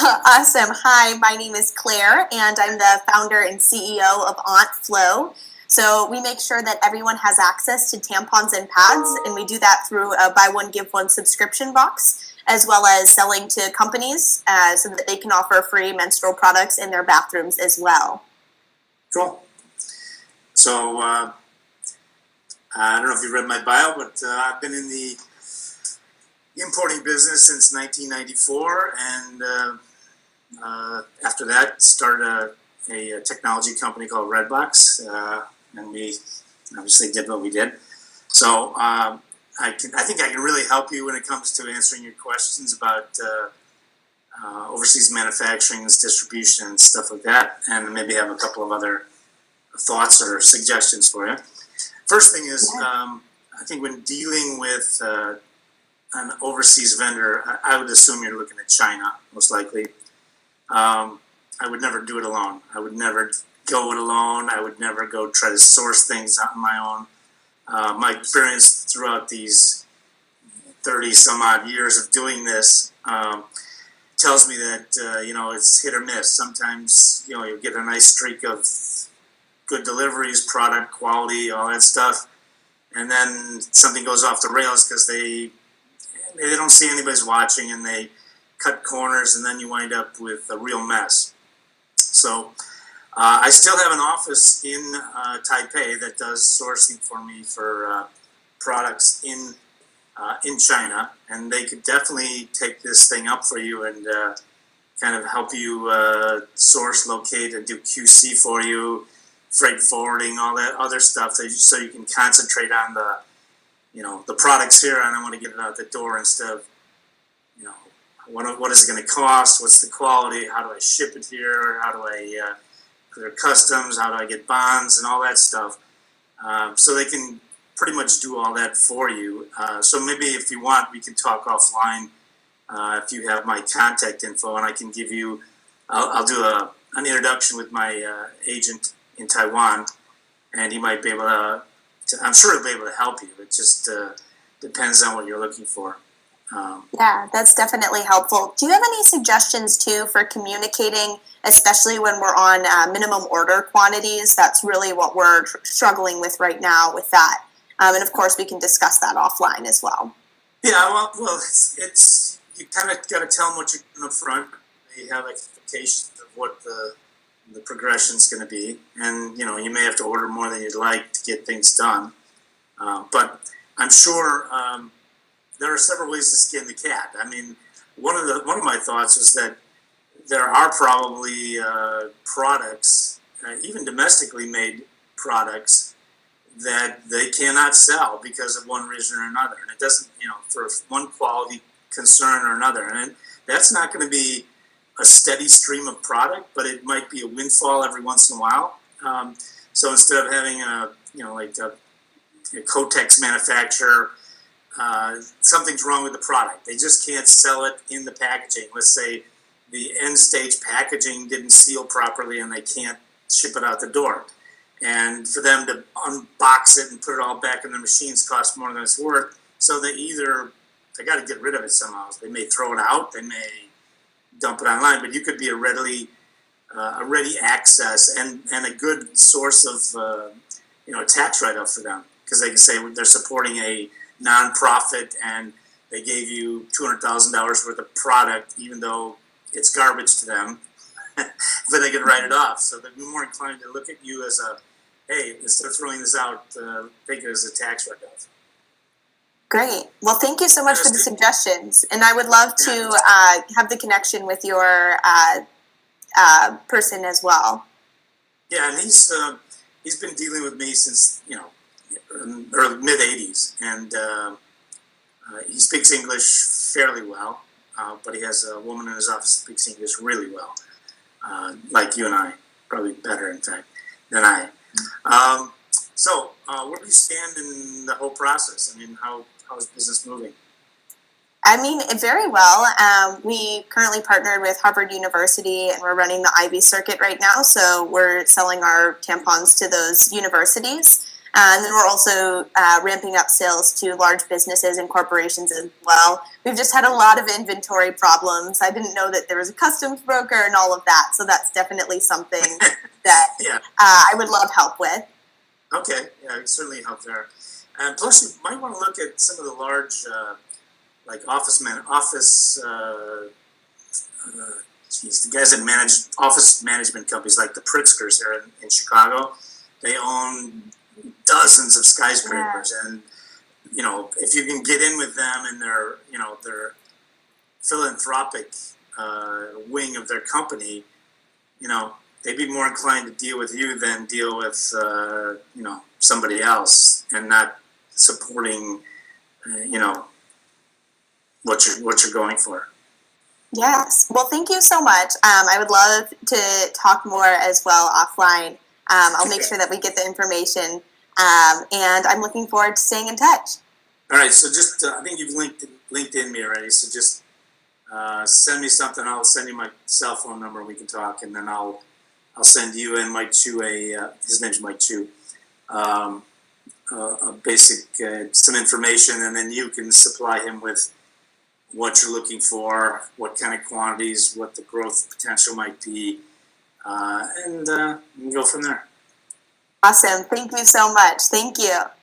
Awesome. Hi, my name is Claire, and I'm the founder and CEO of Aunt Flow. So we make sure that everyone has access to tampons and pads, and we do that through a buy one, give one subscription box, as well as selling to companies so that they can offer free menstrual products in their bathrooms as well. Cool. So I don't know if you read my bio, but I've been in the importing business since 1994, and after that started a technology company called Redbox, and we obviously did what we did. So I think I can really help you when it comes to answering your questions about overseas manufacturing, distribution, and stuff like that, and maybe have a couple of other thoughts or suggestions for you. First thing is, I think when dealing with an overseas vendor, I would assume you're looking at China, most likely. I would never do it alone. I would never go it alone. I would never go try to source things on my own. My experience throughout these 30 some odd years of doing this tells me that, it's hit or miss. Sometimes, you'll get a nice streak of good deliveries, product quality, all that stuff. And then something goes off the rails because they don't see anybody's watching, and they cut corners, and then you wind up with a real mess. So I still have an office in Taipei that does sourcing for me for products in China, and they could definitely take this thing up for you and kind of help you source, locate, and do QC for you, freight forwarding, all that other stuff, so you can concentrate on the products here, and I want to get it out the door instead of, what is it going to cost? What's the quality? How do I ship it here? How do I clear customs? How do I get bonds and all that stuff? So they can pretty much do all that for you. So maybe if you want, we can talk offline if you have my contact info, and I can give you, I'll do an introduction with my agent in Taiwan, and he might be able to, I'm sure he'll be able to help you. It just depends on what you're looking for. Yeah, that's definitely helpful. Do you have any suggestions too for communicating, especially when we're on minimum order quantities? That's really what we're struggling with right now with that. And of course, we can discuss that offline as well. Yeah, well, it's you kind of got to tell them what you're doing up front. They have expectations of what the progression's going to be, and you may have to order more than you'd like to get things done. But I'm sure there are several ways to skin the cat. I mean, one of my thoughts is that there are probably products, even domestically made products, that they cannot sell because of one reason or another, and it doesn't, for one quality concern or another, and that's not going to be a steady stream of product, but it might be a windfall every once in a while. So instead of having a Kotex manufacturer, something's wrong with the product. They just can't sell it in the packaging. Let's say the end stage packaging didn't seal properly, and they can't ship it out the door. And for them to unbox it and put it all back in their machines costs more than it's worth. So they got to get rid of it somehow. They may throw it out. They may dump it online, but you could be a ready access and a good source of a tax write-off for them, because they can say they're supporting a nonprofit and they gave you $200,000 worth of product, even though it's garbage to them, but they can write it off. So they'd be more inclined to look at you as hey, instead of throwing this out, take it as a tax write-off. Great. Well, thank you so much for the suggestions. And I would love to have the connection with your person as well. Yeah, and he's been dealing with me since, early mid-'80s. And he speaks English fairly well, but he has a woman in his office who speaks English really well, like you and I, probably better, in fact, than I. So where do you stand in the whole process? I mean, how is business moving? I mean, very well. We currently partnered with Harvard University, and we're running the IB circuit right now. So we're selling our tampons to those universities. And then we're also ramping up sales to large businesses and corporations as well. We've just had a lot of inventory problems. I didn't know that there was a customs broker and all of that. So that's definitely something that I would love help with. Okay, yeah, it certainly help there. And plus, you might want to look at some of the large, like the guys that manage office management companies, like the Pritzkers here in Chicago. They own dozens of skyscrapers, and if you can get in with them in their philanthropic wing of their company, they'd be more inclined to deal with you than deal with somebody else, and not supporting what you're going for. Yes. Well, thank you so much. I would love to talk more as well offline. I'll make sure that we get the information, and I'm looking forward to staying in touch. All right. So just I think you've LinkedIn me already. So just send me something. I'll send you my cell phone number, and we can talk. And then I'll send you and Mike Chu his name's Mike Chu. A basic some information, and then you can supply him with what you're looking for, what kind of quantities, what the growth potential might be, and we can go from there. Awesome. Thank you so much. Thank you.